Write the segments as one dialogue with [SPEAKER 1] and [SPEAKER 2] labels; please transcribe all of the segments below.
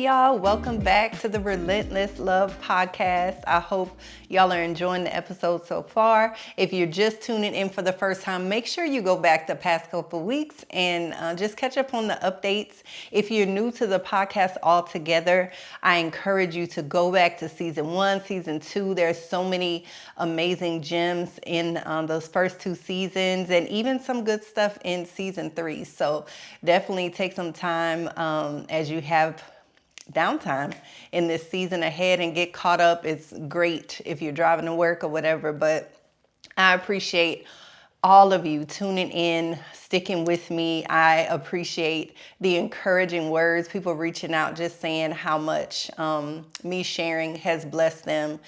[SPEAKER 1] y'all. Welcome back to the Relentless Love Podcast. I hope y'all are enjoying the episode so far. If you're just tuning in for the first time, make sure you go back the past couple weeks and just catch up on the updates. If you're new to the podcast altogether, I encourage you to go back to season 1, season 2. There's so many amazing gems in those first 2 seasons and even some good stuff in season 3. So definitely take some time as you have downtime in this season ahead and get caught up. It's great if you're driving to work or whatever, but I appreciate all of you tuning in, sticking with me. I appreciate the encouraging words, people reaching out, just saying how much me sharing has blessed them.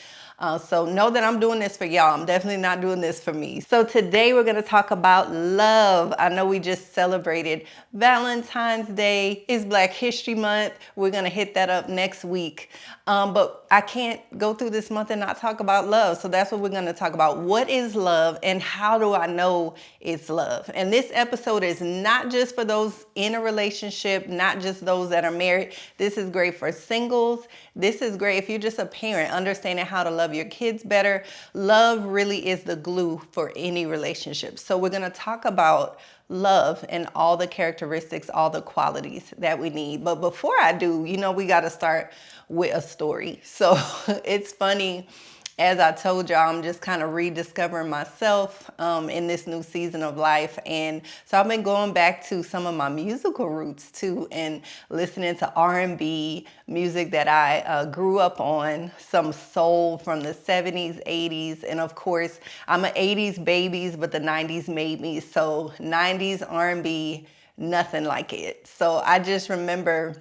[SPEAKER 1] So know that I'm doing this for y'all. I'm definitely not doing this for me. So today we're going to talk about love. I know we just celebrated Valentine's Day. It's Black History Month. We're going to hit that up next week. But I can't go through this month and not talk about love. So that's what we're going to talk about. What is love and how do I know it's love? And this episode is not just for those in a relationship, not just those that are married. This is great for singles. This is great if you're just a parent, understanding how to love your kids better. Love really is the glue for any relationship. So we're going to talk about love and all the characteristics, all the qualities that we need. But before I do, we got to start with a story. So it's funny. As I told y'all, I'm just kind of rediscovering myself in this new season of life. And so I've been going back to some of my musical roots too and listening to R&B music that I grew up on, some soul from the 70s, 80s. And of course, I'm an 80s baby, but the 90s made me. So 90s R&B, nothing like it. So I just remember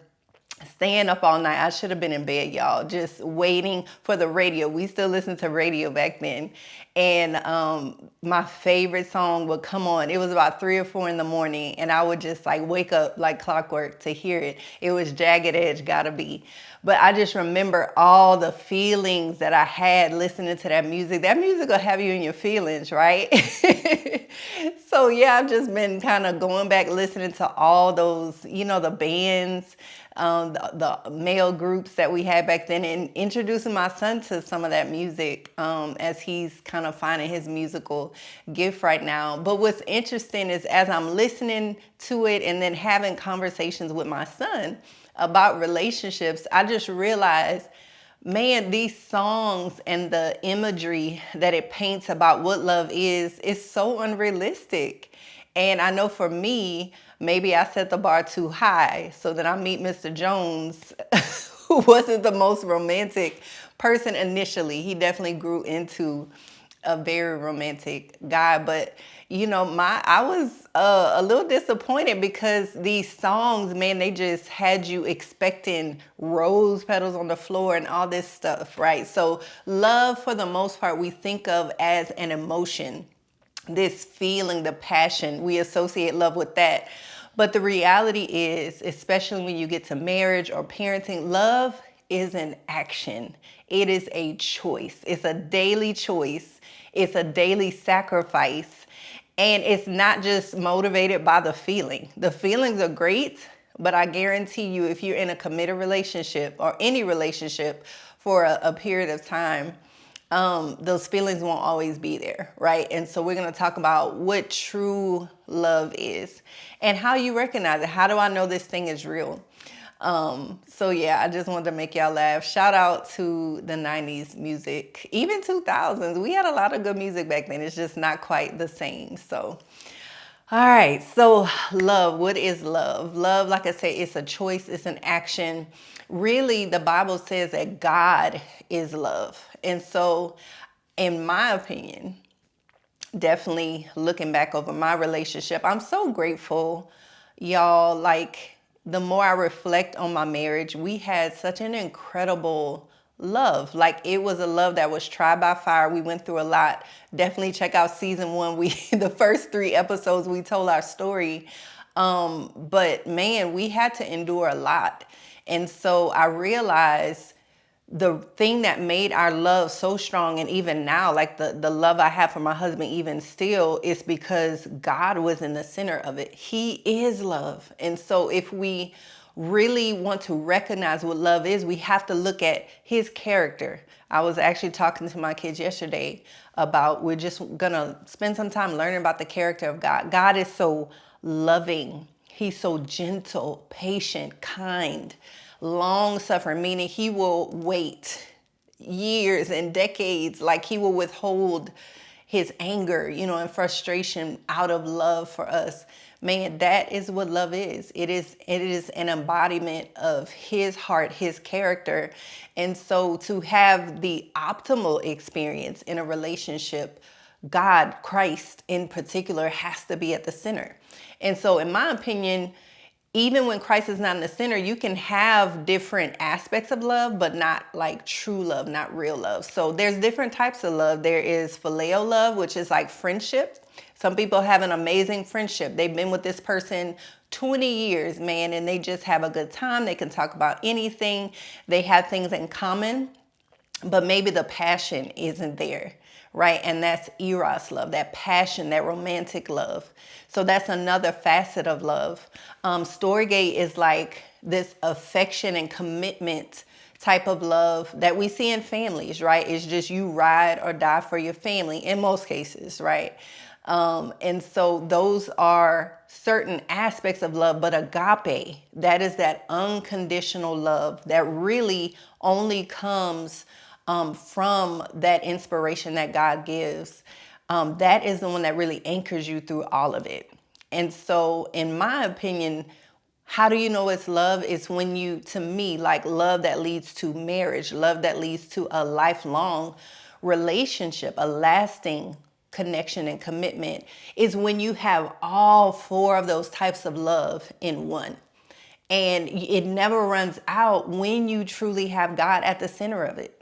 [SPEAKER 1] staying up all night. I should have been in bed, y'all, just waiting for the radio. We still listened to radio back then. And my favorite song would come on. It was about 3 or 4 in the morning. And I would just wake up like clockwork to hear it. It was Jagged Edge, Gotta Be. But I just remember all the feelings that I had listening to that music. That music will have you in your feelings, right? So yeah, I've just been kind of going back listening to all those, the bands, the male groups that we had back then, and introducing my son to some of that music as he's kind of finding his musical gift right now. But what's interesting is as I'm listening to it and then having conversations with my son about relationships, I just realized, man, these songs and the imagery that it paints about what love is so unrealistic. And I know for me, maybe I set the bar too high so that I meet Mr. Jones, who wasn't the most romantic person initially. He definitely grew into a very romantic guy. But, I was a little disappointed because these songs, man, they just had you expecting rose petals on the floor and all this stuff, right? So love, for the most part, we think of as an emotion. This feeling, the passion, we associate love with that. But the reality is, especially when you get to marriage or parenting, love is an action. It is a choice. It's a daily choice. It's a daily sacrifice. And it's not just motivated by the feeling. The feelings are great, but I guarantee you, if you're in a committed relationship or any relationship for a period of time, those feelings won't always be there, right? And so we're going to talk about what true love is and how you recognize it. How do I know this thing is real? So yeah, I just wanted to make y'all laugh. Shout out to the 90s music, even 2000s. We had a lot of good music back then. It's just not quite the same. So, all right. So love, what is love? Love, like I said, it's a choice. It's an action. Really, the Bible says that God is love. And so, in my opinion, definitely looking back over my relationship, I'm so grateful, y'all. The more I reflect on my marriage, we had such an incredible love. It was a love that was tried by fire. We went through a lot. Definitely check out season 1. The first 3 episodes, we told our story. But man, we had to endure a lot. And so I realized the thing that made our love so strong, and even now, the love I have for my husband, even still, is because God was in the center of it. He is love. And so if we really want to recognize what love is, we have to look at his character. I was actually talking to my kids yesterday about, we're just gonna spend some time learning about the character of God. God is so loving. He's so gentle, patient, kind, long suffering, meaning he will wait years and decades, like he will withhold his anger, and frustration out of love for us. Man, that is what love is. It is an embodiment of his heart, his character. And so to have the optimal experience in a relationship, God, Christ in particular, has to be at the center. And so in my opinion, even when Christ is not in the center, you can have different aspects of love, but not like true love, not real love. So there's different types of love. There is phileo love, which is like friendship. Some people have an amazing friendship. They've been with this person 20 years, man, and they just have a good time. They can talk about anything. They have things in common, but maybe the passion isn't there, right? And that's eros love, that passion, that romantic love. So that's another facet of love. Storge is like this affection and commitment type of love that we see in families, right? It's just you ride or die for your family in most cases, right? And so those are certain aspects of love, but agape, that is that unconditional love that really only comes from that inspiration that God gives. That is the one that really anchors you through all of it. And so in my opinion, how do you know it's love? It's when you, to me, like love that leads to marriage, love that leads to a lifelong relationship, a lasting connection and commitment, is when you have all four of those types of love in one. And it never runs out when you truly have God at the center of it.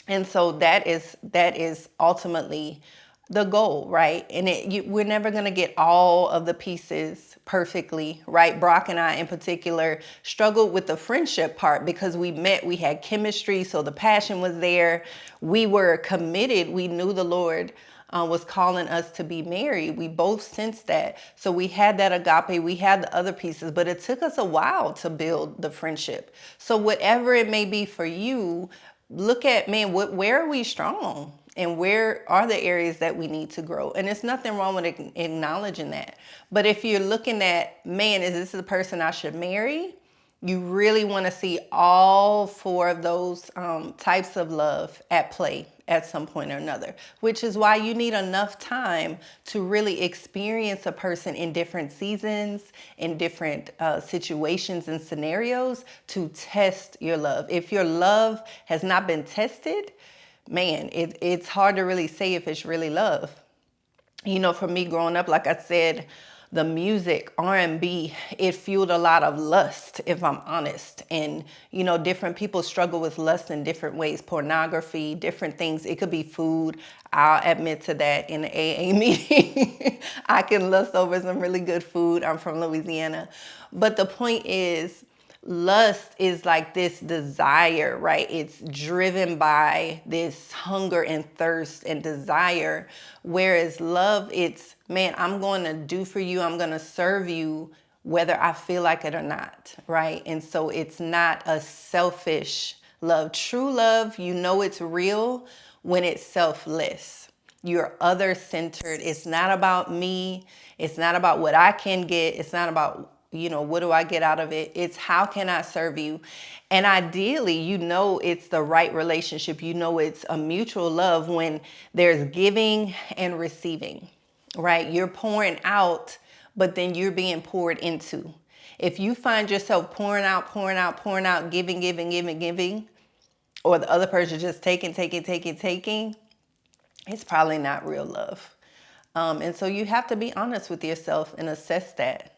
[SPEAKER 1] And so that is ultimately the goal, right? And we're never going to get all of the pieces perfectly, right? Brock and I in particular struggled with the friendship part because we met, we had chemistry, so the passion was there. We were committed. We knew the Lord was calling us to be married. We both sensed that. So we had that agape, we had the other pieces, but it took us a while to build the friendship. So whatever it may be for you, look at, man, where are we strong? And where are the areas that we need to grow? And there's nothing wrong with acknowledging that. But if you're looking at, man, is this the person I should marry? You really want to see all four of those types of love at play at some point or another, which is why you need enough time to really experience a person in different seasons, in different situations and scenarios to test your love. If your love has not been tested, man, it's hard to really say if it's really love. For me growing up, like I said, the music, R&B, it fueled a lot of lust, if I'm honest. And, different people struggle with lust in different ways. Pornography, different things. It could be food. I'll admit to that in the AA meeting. I can lust over some really good food. I'm from Louisiana. But the point is, lust is like this desire, right? It's driven by this hunger and thirst and desire. Whereas love, it's, man, I'm going to do for you, I'm going to serve you, whether I feel like it or not, right? And so it's not a selfish love. True love, it's real when it's selfless. You're other-centered. It's not about me. It's not about what I can get. It's not about what do I get out of it? It's how can I serve you? And ideally, it's the right relationship. It's a mutual love when there's giving and receiving, right? You're pouring out, but then you're being poured into. If you find yourself pouring out, giving, or the other person just taking, it's probably not real love. And so you have to be honest with yourself and assess that.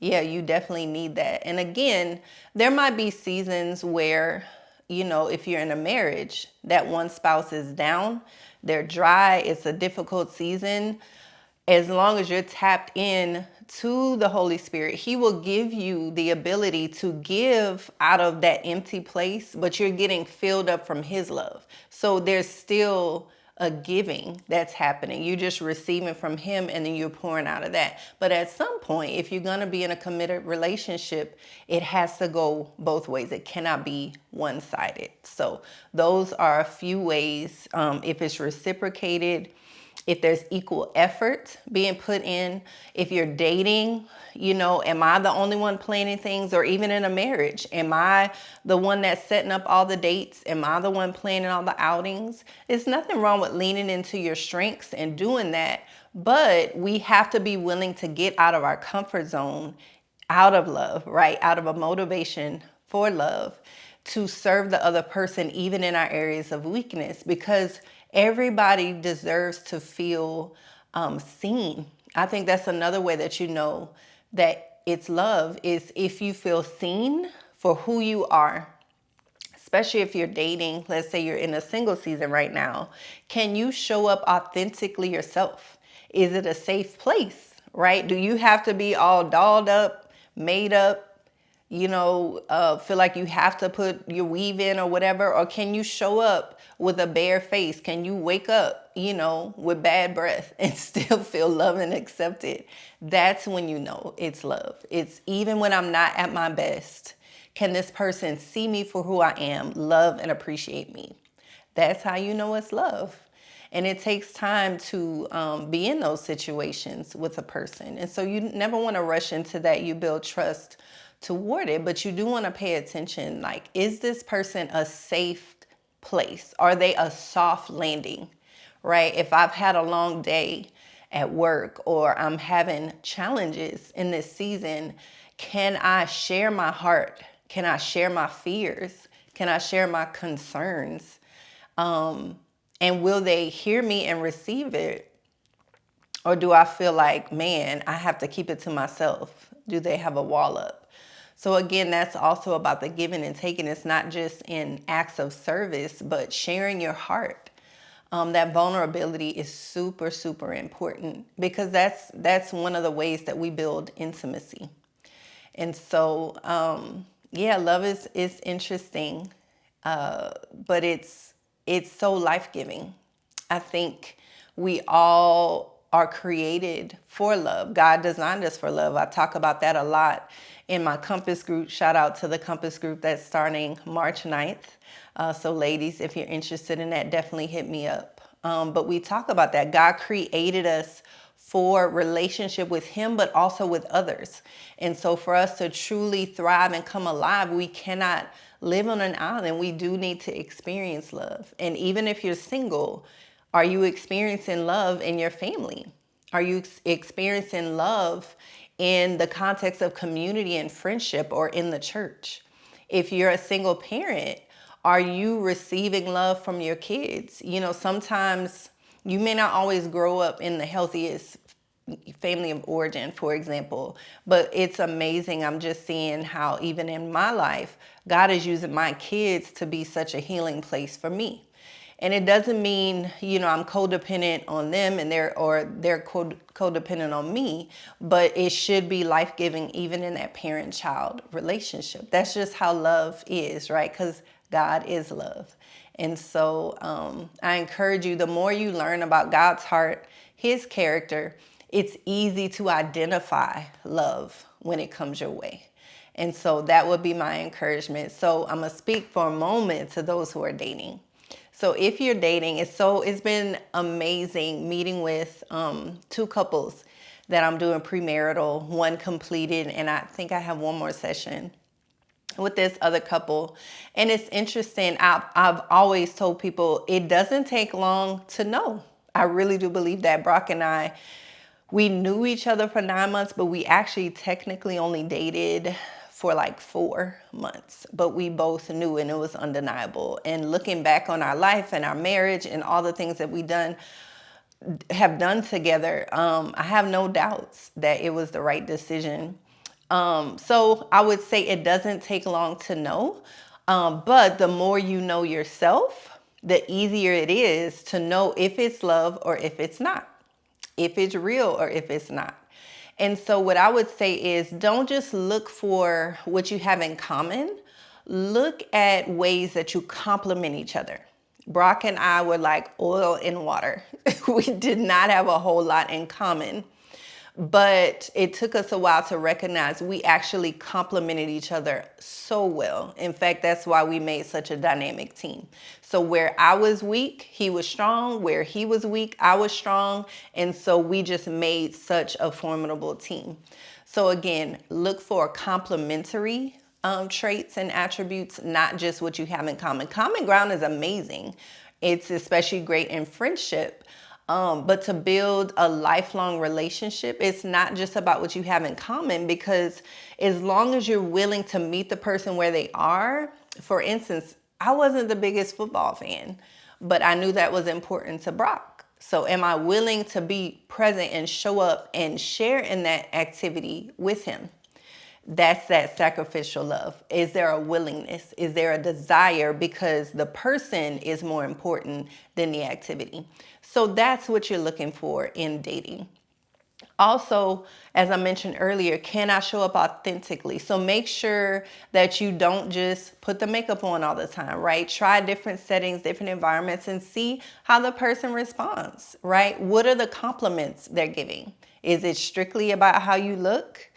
[SPEAKER 1] You definitely need that. And again, there might be seasons where, if you're in a marriage, that one spouse is down, they're dry, it's a difficult season. As long as you're tapped in to the Holy Spirit, He will give you the ability to give out of that empty place, but you're getting filled up from His love. So there's still a giving that's happening. You're just receiving from him and then you're pouring out of that. But at some point, if you're going to be in a committed relationship, it has to go both ways. It cannot be one-sided. So those are a few ways. If it's reciprocated, if there's equal effort being put in, if you're dating, am I the only one planning things? Or even in a marriage, am I the one that's setting up all the dates? Am I the one planning all the outings? There's nothing wrong with leaning into your strengths and doing that, but we have to be willing to get out of our comfort zone, out of love, right? Out of a motivation for love, to serve the other person, even in our areas of weakness, because everybody deserves to feel seen. I think that's another way that you know that it's love, is if you feel seen for who you are, especially if you're dating. Let's say you're in a single season right now. Can you show up authentically yourself? Is it a safe place, right? Do you have to be all dolled up, made up, feel like you have to put your weave in or whatever? Or can you show up with a bare face? Can you wake up, with bad breath and still feel loved and accepted? That's when you know it's love. It's even when I'm not at my best, can this person see me for who I am, love and appreciate me? That's how you know it's love. And it takes time to be in those situations with a person. And so you never want to rush into that. You build trust toward it, but you do want to pay attention. Like, is this person a safe place? Are they a soft landing, right? If I've had a long day at work or I'm having challenges in this season, can I share my heart? Can I share my fears? Can I share my concerns? And will they hear me and receive it? Or do I feel like, man, I have to keep it to myself? Do they have a wall up? So again, that's also about the giving and taking. It's not just in acts of service, but sharing your heart. That vulnerability is super, super important, because that's one of the ways that we build intimacy. And so, love is interesting, but it's so life-giving. I think we all are created for love. God designed us for love. I talk about that a lot in my Compass group. Shout out to the Compass group that's starting March 9th. So ladies, if you're interested in that, definitely hit me up. But we talk about that. God created us for relationship with him, but also with others. And so for us to truly thrive and come alive, we cannot live on an island. We do need to experience love. And even if you're single, are you experiencing love in your family? Are you experiencing love in the context of community and friendship, or in the church? If you're a single parent, are you receiving love from your kids? Sometimes you may not always grow up in the healthiest family of origin, for example, but it's amazing. I'm just seeing how even in my life, God is using my kids to be such a healing place for me. And it doesn't mean, I'm codependent on them and they're codependent on me, but it should be life-giving even in that parent-child relationship. That's just how love is, right? Because God is love. And so I encourage you, the more you learn about God's heart, his character, it's easy to identify love when it comes your way. And so that would be my encouragement. So I'm going to speak for a moment to those who are dating. So if you're dating, it's been amazing meeting with two couples that I'm doing premarital, one completed, and I think I have one more session with this other couple. And it's interesting. I've always told people it doesn't take long to know. I really do believe that. Brock and I, we knew each other for 9 months, but we actually technically only dated for like 4 months, but we both knew, and it was undeniable. And looking back on our life and our marriage and all the things that we have done together, I have no doubts that it was the right decision. So I would say it doesn't take long to know, but the more you know yourself, the easier it is to know if it's love or if it's not, if it's real or if it's not. And so what I would say is, don't just look for what you have in common. Look at ways that you complement each other, Brock and I were like oil and water. We did not have a whole lot in common. But it took us a while to recognize we actually complemented each other so well. In fact, that's why we made such a dynamic team. So where I was weak, he was strong. Where he was weak, I was strong. And so we just made such a formidable team. So again, look for complementary traits and attributes, not just what you have in common. Common ground is amazing. It's especially great in friendship. But to build a lifelong relationship, it's not just about what you have in common, because as long as you're willing to meet the person where they are, for instance, I wasn't the biggest football fan, but I knew that was important to Brock. So am I willing to be present and show up and share in that activity with him? That's that sacrificial love. Is there a willingness? Is there a desire? Because the person is more important than the activity. So that's what you're looking for in dating. Also, as I mentioned earlier, can I show up authentically? So make sure that you don't just put the makeup on all the time, right? Try different settings, different environments, and see how the person responds, right? What are the compliments they're giving? Is it strictly about how you look?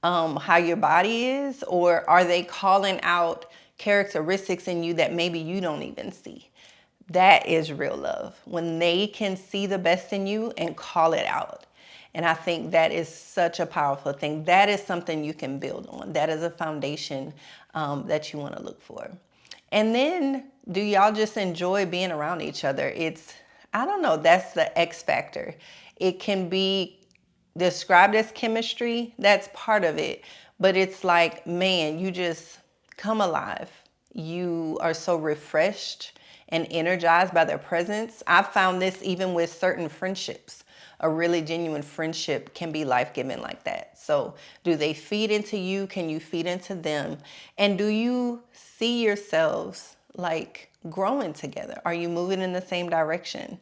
[SPEAKER 1] How your body is, or are they calling out characteristics in you that maybe you don't even see? That is real love, when they can see the best in you and call it out. And I think that is such a powerful thing. That is something you can build on. That is a foundation that you want to look for. And then, do y'all just enjoy being around each other? I don't know, that's the X factor. It can be described as chemistry, that's part of it. But it's like, man, you just come alive. You are so refreshed and energized by their presence. I've found this even with certain friendships. A really genuine friendship can be life-giving like that. So do they feed into you? Can you feed into them? And do you see yourselves like growing together? Are you moving in the same direction?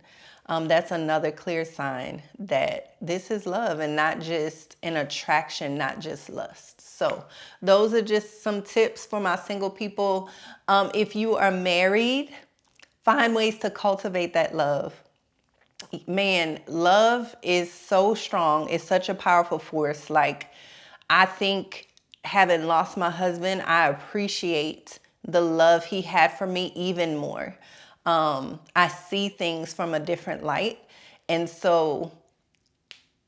[SPEAKER 1] That's another clear sign that this is love and not just an attraction, not just lust. So those are just some tips for my single people. If you are married, find ways to cultivate that love. Man, love is so strong. It's such a powerful force. Like, I think having lost my husband, I appreciate the love he had for me even more. I see things from a different light. And so,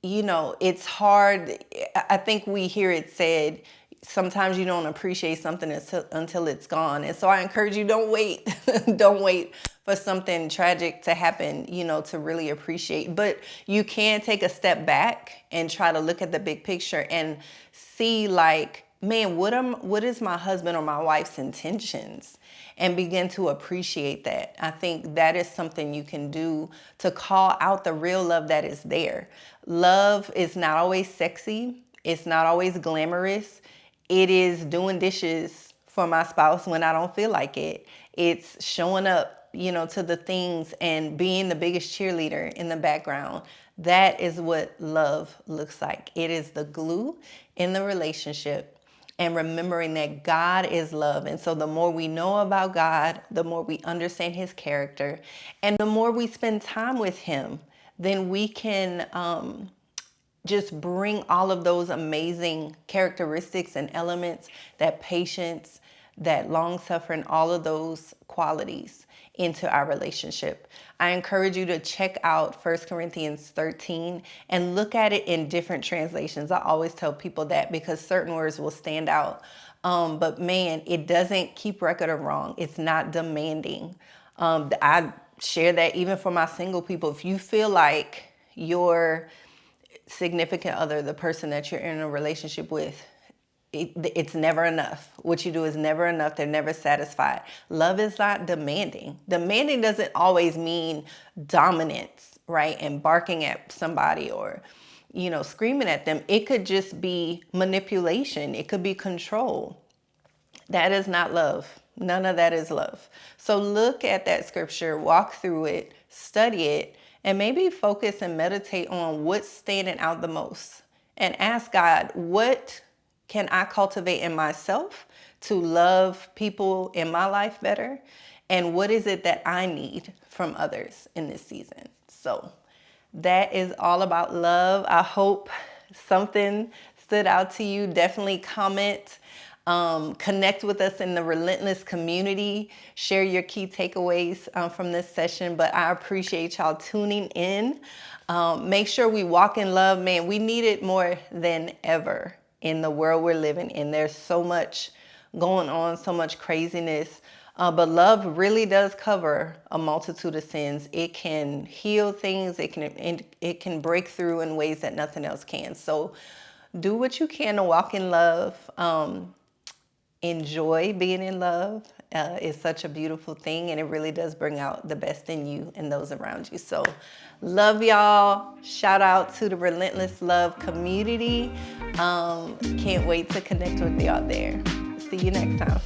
[SPEAKER 1] it's hard. I think we hear it said, sometimes you don't appreciate something until it's gone. And so I encourage you, don't wait. Don't wait for something tragic to happen, to really appreciate. But you can take a step back and try to look at the big picture and see, like, man, what is my husband or my wife's intentions? And begin to appreciate that. I think that is something you can do to call out the real love that is there. Love is not always sexy. It's not always glamorous. It is doing dishes for my spouse when I don't feel like it. It's showing up, to the things and being the biggest cheerleader in the background. That is what love looks like. It is the glue in the relationship. And remembering that God is love. And so the more we know about God, the more we understand his character, and the more we spend time with him, then we can just bring all of those amazing characteristics and elements, that patience, that long suffering, all of those qualities into our relationship. I encourage you to check out 1 Corinthians 13 and look at it in different translations. I always tell people that because certain words will stand out. But man, it doesn't keep record of wrong. It's not demanding. I share that even for my single people. If you feel like your significant other, the person that you're in a relationship with, it's never enough. What you do is never enough. They're never satisfied. Love is not demanding. Demanding doesn't always mean dominance, right? And barking at somebody or, screaming at them. It could just be manipulation. It could be control. That is not love. None of that is love. So look at that scripture, walk through it, study it, and maybe focus and meditate on what's standing out the most. And ask God, what can I cultivate in myself to love people in my life better? and what is it that I need from others in this season. So that is all about love. I hope something stood out to you. Definitely comment. Connect with us in the Relentless community. Share your key takeaways from this session. But I appreciate y'all tuning in. Make sure we walk in love. Man, we need it more than ever in the world we're living in. There's so much going on, so much craziness. But love really does cover a multitude of sins. It can heal things. It can break through in ways that nothing else can. So do what you can to walk in love. Enjoy being in love. It's such a beautiful thing, and it really does bring out the best in you and those around you. So love y'all. Shout out to the Relentless Love community. Can't wait to connect with y'all there. See you next time.